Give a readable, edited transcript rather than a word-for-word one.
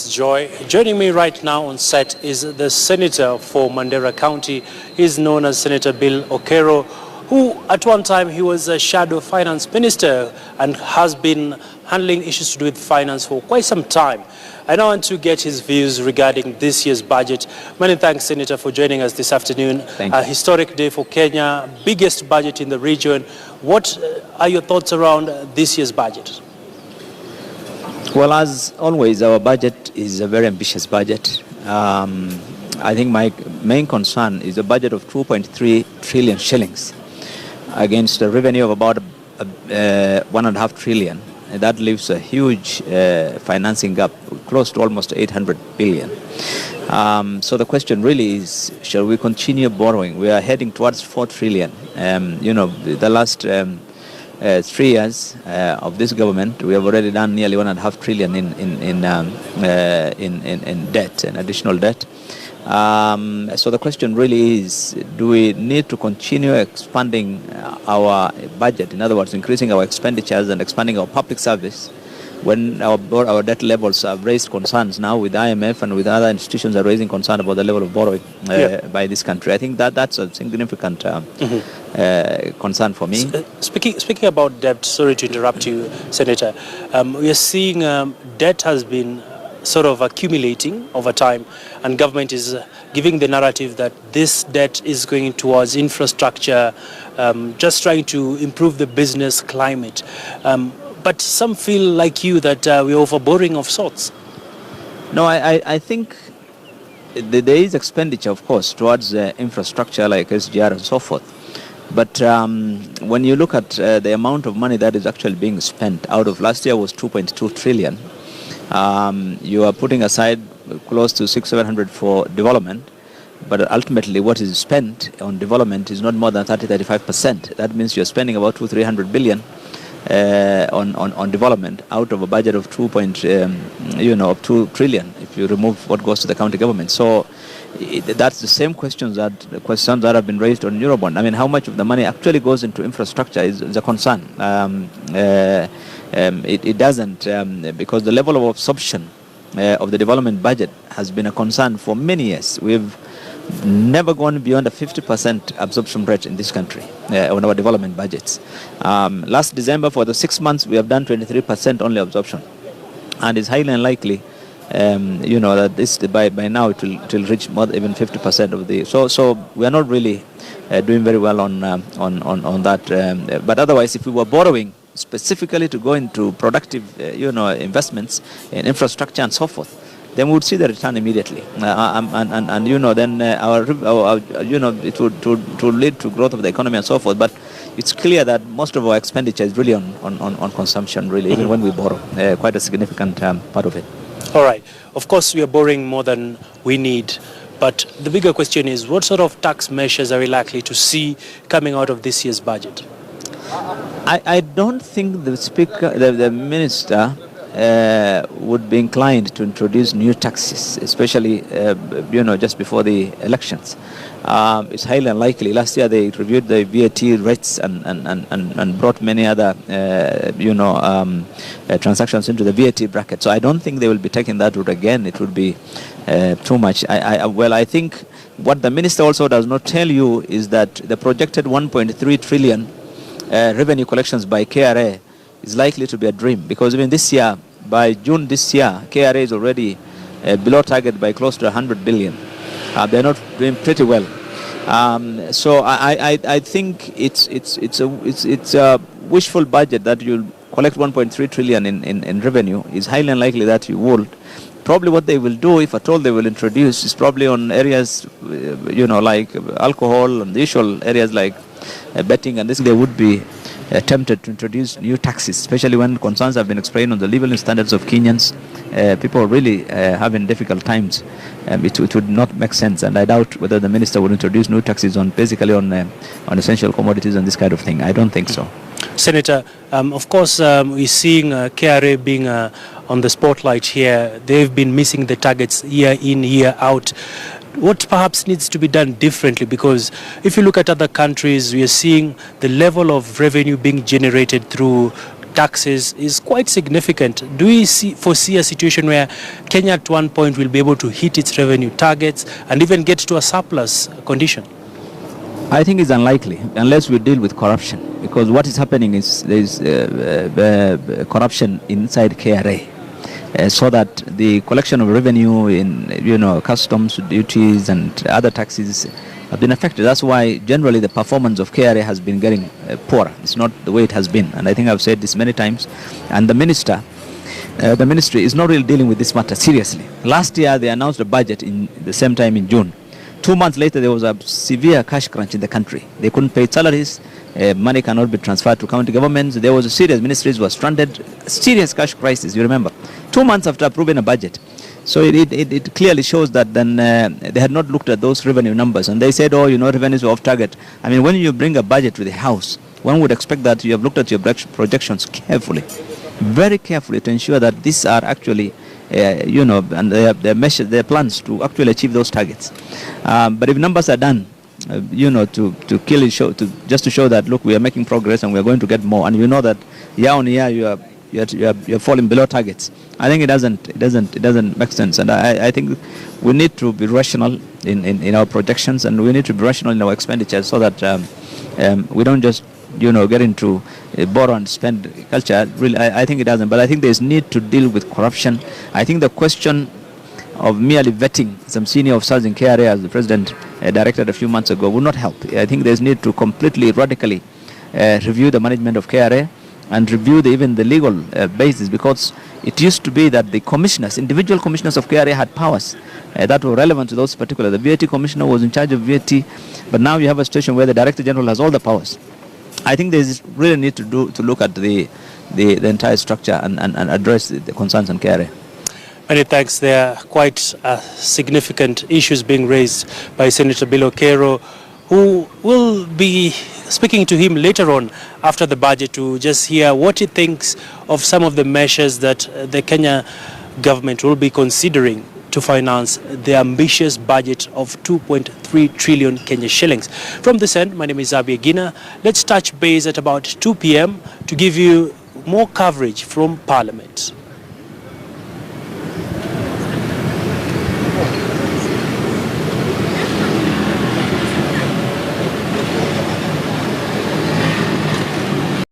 It's Joy. Joining me right now on set is the Senator for Mandera County. He's known as Senator Billow Kerrow, who at one time he was a shadow finance minister and has been handling issues to do with finance for quite some time. I now want to get his views regarding this year's budget. Many thanks, Senator, for joining us this afternoon. Thank you. A historic day for Kenya, biggest budget in the region. What are your thoughts around this year's budget? Well, as always, our budget is a very ambitious budget. I think my main concern is a budget of 2.3 trillion shillings against a revenue of about 1.5 trillion. And that leaves a huge financing gap, close to almost 800 billion. So the question really is, shall we continue borrowing? We are heading towards 4 trillion. The last 3 years of this government, we have already done nearly 1.5 trillion in debt and additional debt. So the question really is, do we need to continue expanding our budget? In other words, increasing our expenditures and expanding our public service when our debt levels have raised concerns now with IMF and with other institutions are raising concern about the level of borrowing by this country. I think that's a significant concern for me. Speaking about debt, sorry to interrupt you, Senator, we are seeing debt has been sort of accumulating over time, and government is giving the narrative that this debt is going towards infrastructure, just trying to improve the business climate. But some feel like you that we're overborrowing of sorts. No, I think there is expenditure, of course, towards infrastructure like SGR and so forth. But when you look at the amount of money that is actually being spent, out of last year was 2.2 trillion. You are putting aside close to 600-700 for development, but ultimately what is spent on development is not more than 30-35%. That means you're spending about 200-300 billion on development out of a budget of 2 trillion if you remove what goes to the county government. So that's the same questions that have been raised on Eurobond. I mean, how much of the money actually goes into infrastructure is a concern. It doesn't, because the level of absorption of the development budget has been a concern for many years. We've never gone beyond a 50% absorption rate in this country on our development budgets. Last December, for the 6 months, we have done 23% only absorption, and it's highly unlikely, that this by now it will reach more even 50% of the. So we are not really doing very well on that. But otherwise, if we were borrowing specifically to go into productive, investments in infrastructure and so forth, then we would see the return immediately, then it would lead to growth of the economy and so forth. But it's clear that most of our expenditure is really on consumption, really, even when we borrow, quite a significant part of it. All right. Of course, we are borrowing more than we need. But the bigger question is, what sort of tax measures are we likely to see coming out of this year's budget? I don't think the speaker, the minister, would be inclined to introduce new taxes, especially just before the elections. It's highly unlikely. Last year they reviewed the VAT rates and brought many other transactions into the VAT bracket. So I don't think they will be taking that route again. It would be too much. I think what the minister also does not tell you is that the projected 1.3 trillion revenue collections by KRA is likely to be a dream, because even this year, by June this year, KRA is already below target by close to 100 billion. They're not doing pretty well. So I think it's a wishful budget that you'll collect 1.3 trillion in revenue. Is highly unlikely that you would. Probably what they will do, if at all they will introduce, is probably on areas, like alcohol and the usual areas like betting, and this they would be tempted to introduce new taxes, especially when concerns have been explained on the living standards of Kenyans. People are really having difficult times. It would not make sense, and I doubt whether the minister would introduce new taxes on essential commodities and this kind of thing. I don't think so. Senator, of course, we're seeing KRA being on the spotlight here. They've been missing the targets year in, year out. What perhaps needs to be done differently? Because if you look at other countries, we are seeing the level of revenue being generated through taxes is quite significant. Do you foresee a situation where Kenya at one point will be able to hit its revenue targets and even get to a surplus condition? I think it's unlikely unless we deal with corruption, because what is happening is there is corruption inside KRA. So that the collection of revenue in, customs duties and other taxes have been affected. That's why generally the performance of KRA has been getting poorer. It's not the way it has been, and I think I've said this many times. And the ministry is not really dealing with this matter seriously. Last year they announced a budget in the same time in June. 2 months later there was a severe cash crunch in the country. They couldn't pay salaries. Money cannot be transferred to county governments. There was a serious, ministries were stranded, serious cash crisis, you remember. 2 months after approving a budget. So it clearly shows that then they had not looked at those revenue numbers, and they said, revenues were off target. I mean, when you bring a budget to the House, one would expect that you have looked at your projections carefully, very carefully, to ensure that these are actually, and their plans to actually achieve those targets. But if numbers are done, to kill show, just to show that, look, we are making progress and we are going to get more, and you know that year on year you're falling below targets. I think it doesn't make sense, and I think we need to be rational in our projections, and we need to be rational in our expenditures, so that we don't just get into borrow and spend culture. Really, I think it doesn't. But I think there's need to deal with corruption. I think the question of merely vetting some senior officers in KRA, as the president directed a few months ago, will not help. I think there's need to completely, radically review the management of KRA and review even the legal basis, because it used to be that the commissioners, individual commissioners of KRA, had powers that were relevant to those particular. The VAT commissioner was in charge of VAT, but now you have a situation where the director general has all the powers. I think there's really need to look at the entire structure and address the concerns on KRA. Many thanks. There are quite significant issues being raised by Senator Billow Kerrow, who will be speaking to him later on after the budget to just hear what he thinks of some of the measures that the Kenya government will be considering to finance the ambitious budget of 2.3 trillion Kenya shillings. From this end, my name is Abi Agina. Let's touch base at about 2 p.m. to give you more coverage from Parliament.